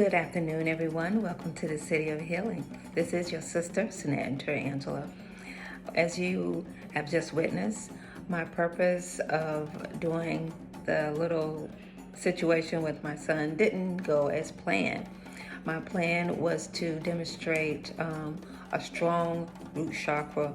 Good afternoon, everyone. Welcome to the City of Healing. This is your sister, Senator Angela. As you have just witnessed, my purpose of doing the little situation with my son didn't go as planned. My plan was to demonstrate a strong root chakra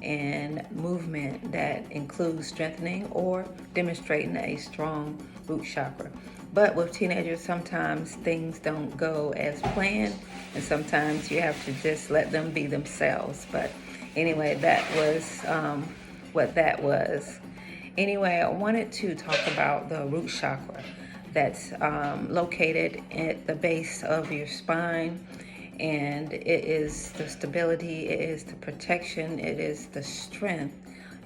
and movement that includes strengthening or demonstrating a strong root chakra. But with teenagers, sometimes things don't go as planned, and sometimes you have to just let them be themselves. But anyway, that was what that was. Anyway, I wanted to talk about the root chakra that's located at the base of your spine, and it is the stability, it is the protection, it is the strength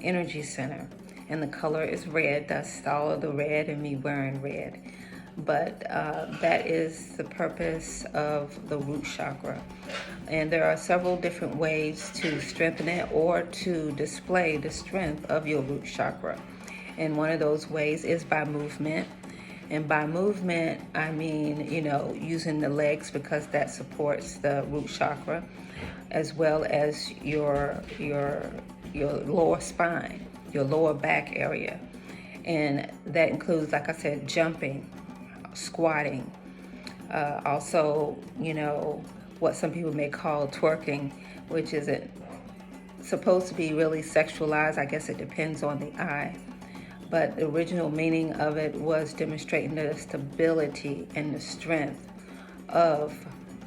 energy center, and the color is red. That's all of the red and me wearing red. But that is the purpose of the root chakra. And there are several different ways to strengthen it or to display the strength of your root chakra. And one of those ways is by movement. And by movement, I mean, using the legs, because that supports the root chakra, as well as your lower spine, your lower back area. And that includes, like I said, jumping, squatting, also, what some people may call twerking, which isn't supposed to be really sexualized. I guess it depends on the eye. But the original meaning of it was demonstrating the stability and the strength of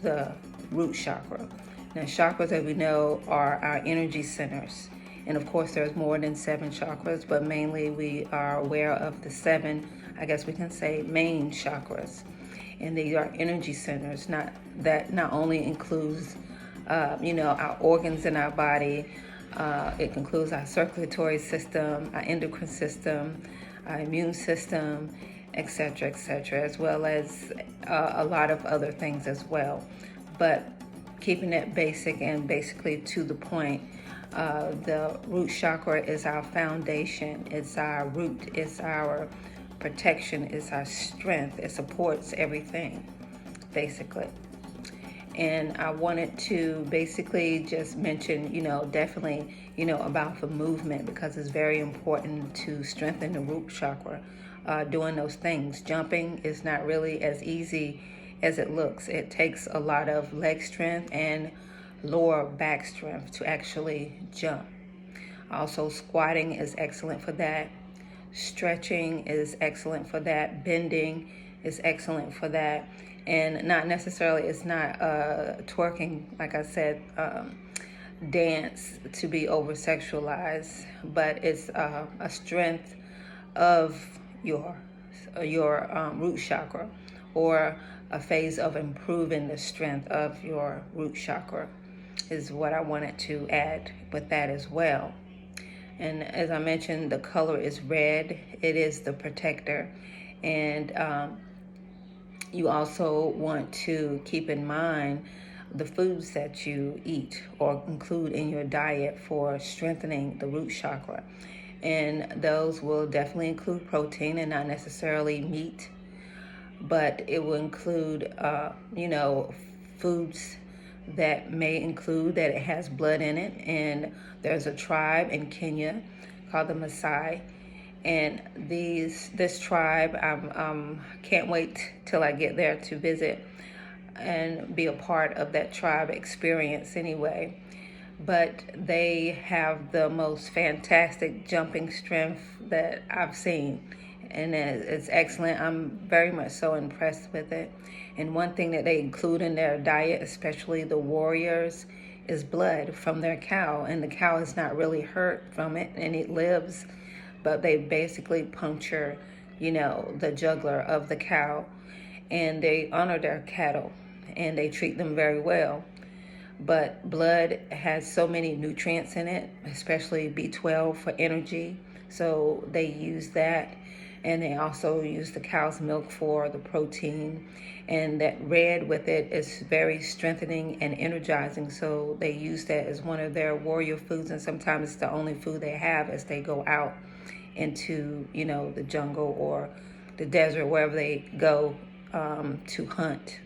the root chakra. Now, chakras, as we know, are our energy centers. And of course, there's more than 7 chakras, but mainly we are aware of the 7, I guess we can say, main chakras. And they are energy centers, not only includes, our organs in our body. It includes our circulatory system, our endocrine system, our immune system, etc., as well as a lot of other things as well. But keeping it basic and basically to the point, the root chakra is our foundation. It's our root. It's our protection. It's our strength. It supports everything, basically. And I wanted to basically just mention, definitely, about the movement, because it's very important to strengthen the root chakra. Doing those things. Jumping is not really as easy as it looks. It takes a lot of leg strength and lower back strength to actually jump. Also, squatting is excellent for that. Stretching is excellent for that. Bending is excellent for that. And not necessarily, it's not twerking, like I said, dance to be over sexualized, but it's a strength of your root chakra, or a phase of improving the strength of your root chakra, is what I wanted to add with that as well. And as I mentioned, the color is red. It is the protector. And you also want to keep in mind the foods that you eat or include in your diet for strengthening the root chakra. And those will definitely include protein, and not necessarily meat, but it will include, foods that may include that it has blood in it. And there's a tribe in Kenya called the Maasai. And this tribe, can't wait till I get there to visit and be a part of that tribe experience anyway. But they have the most fantastic jumping strength that I've seen. And it's excellent. I'm very much so impressed with it. And one thing that they include in their diet, especially the warriors, is blood from their cow. And the cow is not really hurt from it, and it lives. But they basically puncture, the jugular of the cow. And they honor their cattle, and they treat them very well. But blood has so many nutrients in it, especially B12 for energy. So they use that. And they also use the cow's milk for the protein. And that red with it is very strengthening and energizing. So they use that as one of their warrior foods. And sometimes it's the only food they have as they go out into, the jungle or the desert, wherever they go to hunt.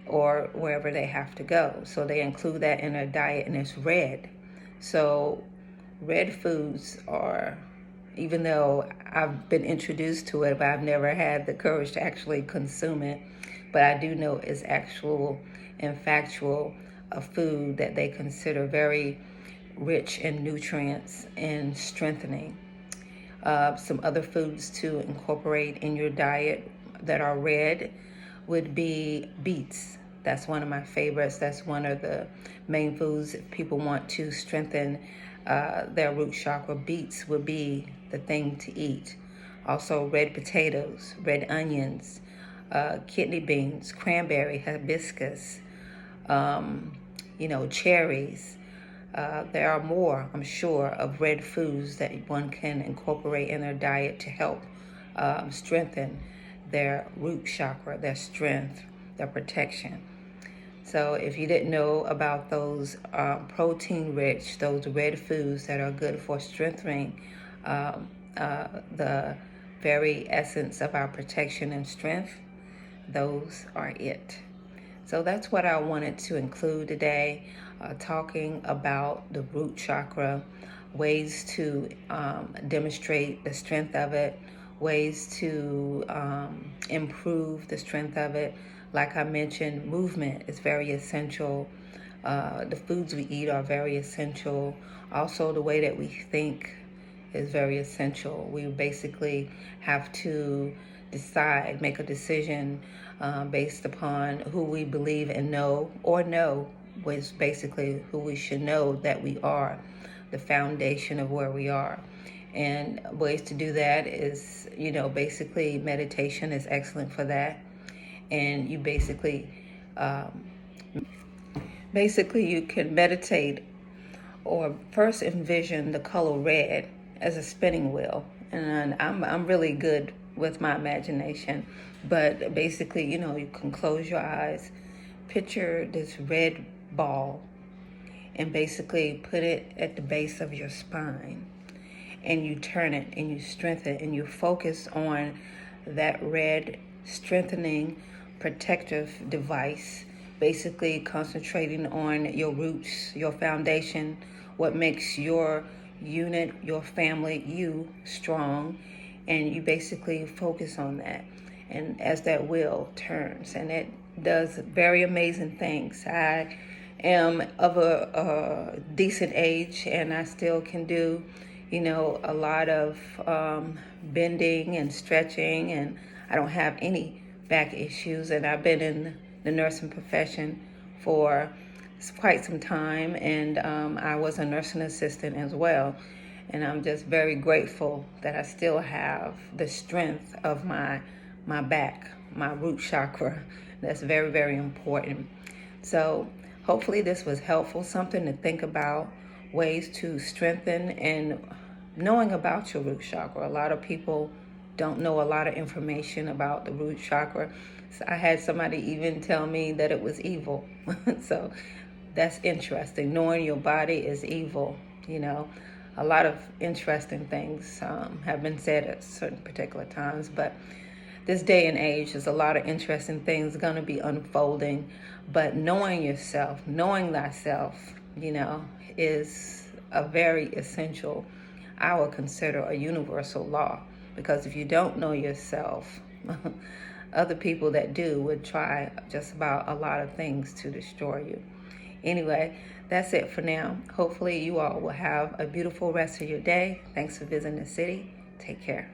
or wherever they have to go. So they include that in their diet, and it's red. So red foods are, even though I've been introduced to it, but I've never had the courage to actually consume it. But I do know it's actual and factual a food that they consider very rich in nutrients and strengthening. Some other foods to incorporate in your diet that are red would be beets. That's one of my favorites. That's one of the main foods if people want to strengthen their root chakra. Beets would be the thing to eat. Also, red potatoes, red onions, kidney beans, cranberry, hibiscus, cherries. There are more, I'm sure, of red foods that one can incorporate in their diet to help strengthen their root chakra, their strength, their protection. So if you didn't know about those protein-rich, those red foods that are good for strengthening the very essence of our protection and strength, those are it. So that's what I wanted to include today, talking about the root chakra, ways to demonstrate the strength of it, ways to improve the strength of it. Like I mentioned, movement is very essential. The foods we eat are very essential. Also, the way that we think is very essential. We basically have to make a decision based upon who we believe and know, or know was basically who we should know that we are, the foundation of where we are. And ways to do that is, basically meditation is excellent for that. And you basically you can meditate or first envision the color red as a spinning wheel. And I'm really good with my imagination, but basically, you can close your eyes, picture this red ball, and basically put it at the base of your spine, and you turn it and you strengthen it and you focus on that red strengthening protective device, basically concentrating on your roots, your foundation, what makes your unit, your family, you strong, and you basically focus on that. And as that wheel turns, and it does very amazing things. I am of a decent age, and I still can do, a lot of bending and stretching, and I don't have any back issues. And I've been in the nursing profession for quite some time, and I was a nursing assistant as well. And I'm just very grateful that I still have the strength of my back, my root chakra. That's very, very important. So hopefully this was helpful, something to think about, ways to strengthen and knowing about your root chakra. A lot of people don't know a lot of information about the root chakra. So I had somebody even tell me that it was evil. So that's interesting. Knowing your body is evil, A lot of interesting things have been said at certain particular times, but this day and age, there's a lot of interesting things going to be unfolding. But knowing yourself, knowing thyself, is a very essential, I would consider a universal law. Because if you don't know yourself, other people that do would try just about a lot of things to destroy you. Anyway, that's it for now. Hopefully you all will have a beautiful rest of your day. Thanks for visiting the city. Take care.